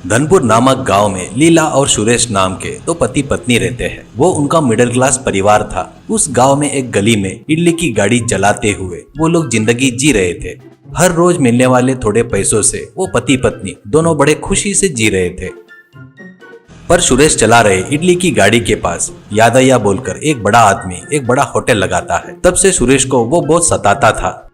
धनपुर नामक गांव में लीला और सुरेश नाम के दो पति पत्नी रहते हैं। वो उनका मिडिल क्लास परिवार था। उस गांव में एक गली में इडली की गाड़ी चलाते हुए वो लोग जिंदगी जी रहे थे। हर रोज मिलने वाले थोड़े पैसों से वो पति पत्नी दोनों बड़े खुशी से जी रहे थे। पर सुरेश चला रहे इडली की गाड़ी के पास यादయ్య बोलकर एक बड़ा आदमी एक बड़ा होटल लगाता है। तब से सुरेश को वो बहुत सताता था।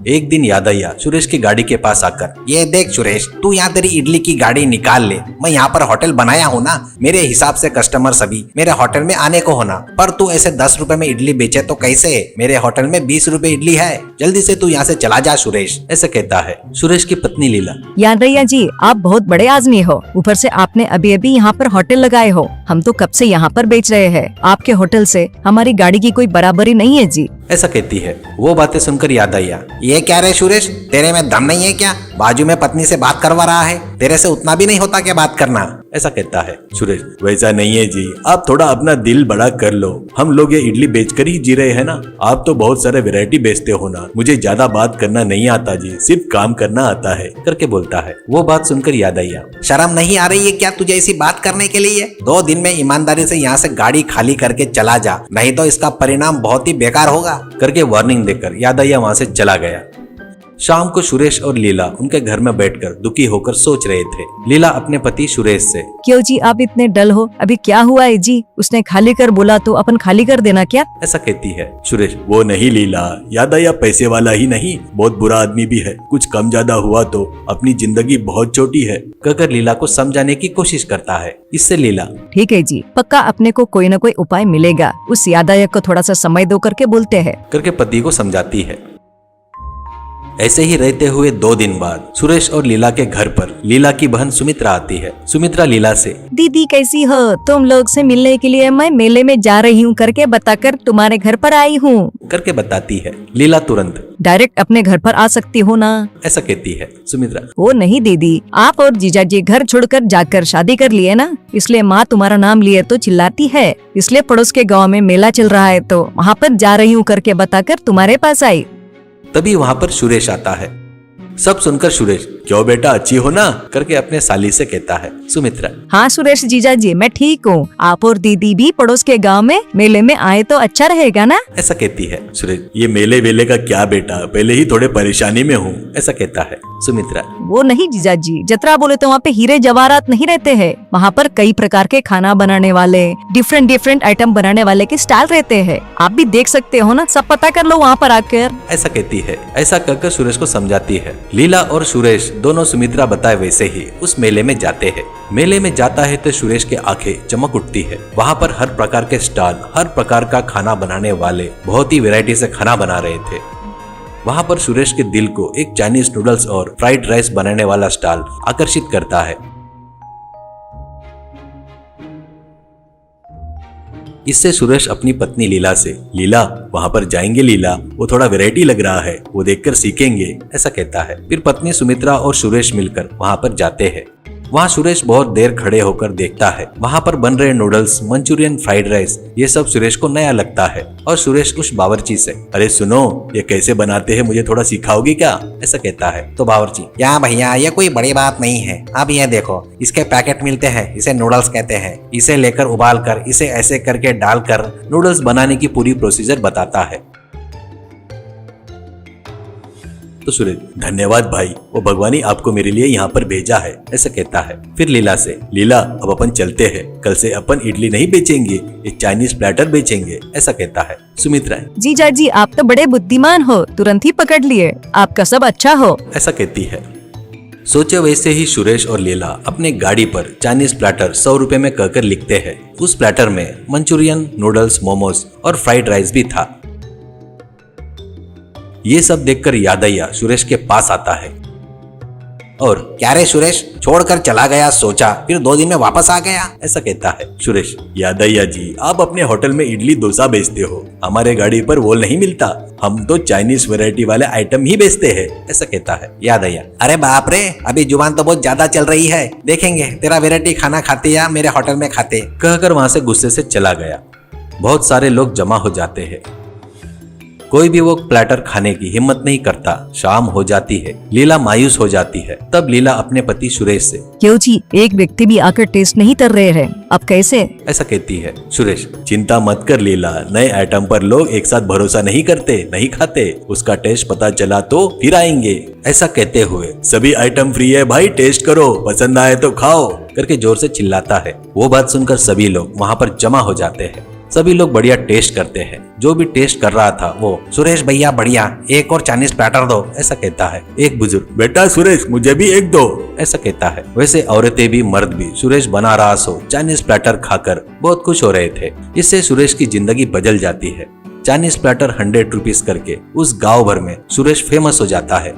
एक दिन यादయ్య सुरेश की गाड़ी के पास आकर, ये देख सुरेश, तू यहाँ तेरी इडली की गाड़ी निकाल ले। मैं यहाँ पर होटल बनाया हूँ ना, मेरे हिसाब से कस्टमर सभी मेरे होटल में आने को होना। पर तू ऐसे 10 रुपए में इडली बेचे तो कैसे? मेरे होटल में 20 रुपए इडली है। जल्दी से तू यहाँ से चला जा सुरेश, ऐसे कहता है। सुरेश की पत्नी लीला, यादయ్య जी, आप बहुत बड़े आदमी हो। ऊपर से आपने अभी अभी यहाँ पर होटल लगाए हो। हम तो कब से यहाँ पर बेच रहे हैं। आपके होटल से हमारी गाड़ी की कोई बराबरी नहीं है जी, ऐसा कहती है। वो बातें सुनकर यादయ్య, ये क्या रे सुरेश, तेरे में दम नहीं है क्या? बाजू में पत्नी से बात करवा रहा है, तेरे से उतना भी नहीं होता क्या बात करना? ऐसा कहता है। सुरेश, वैसा नहीं है जी, आप थोड़ा अपना दिल बड़ा कर लो। हम लोग ये इडली बेचकर ही जी रहे हैं ना। आप तो बहुत सारे वैरायटी बेचते हो ना। मुझे ज्यादा बात करना नहीं आता जी, सिर्फ काम करना आता है, करके बोलता है। वो बात सुनकर यादయ్య, शर्म नहीं आ रही है क्या तुझे ऐसी बात करने के लिए? 2 दिन में ईमानदारी से यहाँ से गाड़ी खाली करके चला जा, नहीं तो इसका परिणाम बहुत ही बेकार होगा, करके वार्निंग देकर यादయ్య वहाँ से चला गया। शाम को सुरेश और लीला उनके घर में बैठकर दुखी होकर सोच रहे थे। लीला अपने पति सुरेश से, क्यों जी आप इतने डल हो? अभी क्या हुआ है जी? उसने खाली कर बोला तो अपन खाली कर देना क्या? ऐसा कहती है। सुरेश, वो नहीं लीला, यादయ్య पैसे वाला ही नहीं, बहुत बुरा आदमी भी है। कुछ कम ज्यादा हुआ तो अपनी जिंदगी बहुत छोटी है, कहकर लीला को समझाने की कोशिश करता है। इससे लीला, ठीक है जी, पक्का अपने को कोई न कोई उपाय मिलेगा। उस यादయ్య को थोड़ा सा समय दो करके बोलते हैं, करके पति को समझाती है। ऐसे ही रहते हुए 2 दिन बाद सुरेश और लीला के घर पर लीला की बहन सुमित्रा आती है। सुमित्रा लीला से, दीदी कैसी हो? तुम लोग से मिलने के लिए मैं मेले में जा रही हूँ करके बताकर तुम्हारे घर पर आई हूँ, करके बताती है। लीला तुरंत, डायरेक्ट अपने घर पर आ सकती हो ना, ऐसा कहती है। सुमित्रा, वो नहीं दीदी, आप और जीजा जी घर छोड़कर जाकर शादी कर लिए ना, इसलिए माँ तुम्हारा नाम लिए तो चिल्लाती है। इसलिए पड़ोस के गाँव में मेला चल रहा है तो वहाँ पर जा रही हूँ करके बताकर तुम्हारे पास आई। तभी वहाँ पर सुरेश आता है। सब सुनकर सुरेश, क्यों बेटा अच्छी हो ना, करके अपने साली से कहता है। सुमित्रा, हाँ सुरेश जीजा जी, मैं ठीक हूँ। आप और दीदी भी पड़ोस के गांव में मेले में आए तो अच्छा रहेगा ना, ऐसा कहती है। सुरेश, ये मेले वेले का क्या बेटा, पहले ही थोड़े परेशानी में हूँ, ऐसा कहता है। सुमित्रा, वो नहीं जीजा जी, जतरा बोले तो वहाँ पे हीरे जवाहरात नहीं रहते हैं। वहाँ पर कई प्रकार के खाना बनाने वाले, डिफरेंट आइटम बनाने वाले के स्टाइल रहते हैं। आप भी देख सकते हो ना, सब पता कर लो वहाँ पर आकर, ऐसा कहती है। ऐसा कहकर सुरेश को समझाती है। लीला और सुरेश दोनों सुमित्रा बताए वैसे ही उस मेले में जाते हैं। मेले में जाता है तो सुरेश के आंखें चमक उठती है। वहाँ पर हर प्रकार के स्टॉल, हर प्रकार का खाना बनाने वाले बहुत ही वैरायटी से खाना बना रहे थे। वहाँ पर सुरेश के दिल को एक चाइनीज नूडल्स और फ्राइड राइस बनाने वाला स्टॉल आकर्षित करता है। इससे सुरेश अपनी पत्नी लीला से, लीला वहाँ पर जाएंगे लीला, वो थोड़ा वैरायटी लग रहा है, वो देखकर सीखेंगे, ऐसा कहता है। फिर पत्नी सुमित्रा और सुरेश मिलकर वहाँ पर जाते हैं। वहाँ सुरेश बहुत देर खड़े होकर देखता है। वहाँ पर बन रहे नूडल्स, मंचूरियन, फ्राइड राइस, ये सब सुरेश को नया लगता है। और सुरेश उस बावर्ची से, अरे सुनो, ये कैसे बनाते हैं, मुझे थोड़ा सिखाओगी क्या, ऐसा कहता है। तो बावर्ची, क्या भैया, ये कोई बड़ी बात नहीं है। अब ये देखो, इसके पैकेट मिलते हैं, इसे नूडल्स कहते हैं। इसे लेकर उबाल कर, इसे ऐसे करके डालकर नूडल्स बनाने की पूरी प्रोसीजर बताता है। तो सुरेश, धन्यवाद भाई, वो भगवान ही आपको मेरे लिए यहाँ पर भेजा है, ऐसा कहता है। फिर लीला से, लीला अब अपन चलते हैं, कल से अपन इडली नहीं बेचेंगे, ये चाइनीज प्लेटर बेचेंगे, ऐसा कहता है। सुमित्रा, जीजा जी आप तो बड़े बुद्धिमान हो, तुरंत ही पकड़ लिए, आपका सब अच्छा हो, ऐसा कहती है। सोचे वैसे ही सुरेश और लीला अपने गाड़ी पर चाइनीज प्लेटर 100 रुपए में कहकर लिखते हैं। उस प्लेटर में मंचूरियन, नूडल्स, मोमोज और फ्राइड राइस भी था। ये सब देखकर यादయ్య सुरेश के पास आता है और, क्या रे सुरेश, छोड़कर चला गया सोचा, फिर 2 दिन में वापस आ गया, ऐसा कहता है। सुरेश, यादయ్య जी, आप अपने होटल में इडली डोसा बेचते हो, हमारे गाड़ी पर वो नहीं मिलता, हम तो चाइनीज वैरायटी वाले आइटम ही बेचते हैं, ऐसा कहता है। यादయ్య, अरे बाप रे, अभी जुबान तो बहुत ज्यादा चल रही है, देखेंगे तेरा वैरायटी खाना खाते या मेरे होटल में खाते, कहकर वहां से गुस्से से चला गया। बहुत सारे लोग जमा हो जाते हैं। कोई भी वो प्लेटर खाने की हिम्मत नहीं करता। शाम हो जाती है, लीला मायूस हो जाती है। तब लीला अपने पति सुरेश से क्यों जी, एक व्यक्ति भी आकर टेस्ट नहीं कर रहे हैं, अब कैसे? ऐसा कहती है। सुरेश, चिंता मत कर लीला, नए आइटम पर लोग एक साथ भरोसा नहीं करते, नहीं खाते। उसका टेस्ट पता चला तो फिर आएंगे। ऐसा कहते हुए सभी आइटम फ्री है भाई, टेस्ट करो, पसंद आए तो खाओ करके जोर से चिल्लाता है। वो बात सुनकर सभी लोग वहाँ पर जमा हो जाते हैं। सभी लोग बढ़िया टेस्ट करते हैं। जो भी टेस्ट कर रहा था वो सुरेश भैया बढ़िया, एक और चाइनीज प्लेटर दो, ऐसा कहता है। एक बुजुर्ग, बेटा सुरेश मुझे भी एक दो, ऐसा कहता है। वैसे औरतें भी मर्द भी सुरेश बना रहा सो चाइनीज प्लेटर खाकर बहुत खुश हो रहे थे। इससे सुरेश की जिंदगी बदल जाती है। चाइनीज प्लेटर 100 रुपीज करके उस गांव भर में सुरेश फेमस हो जाता है।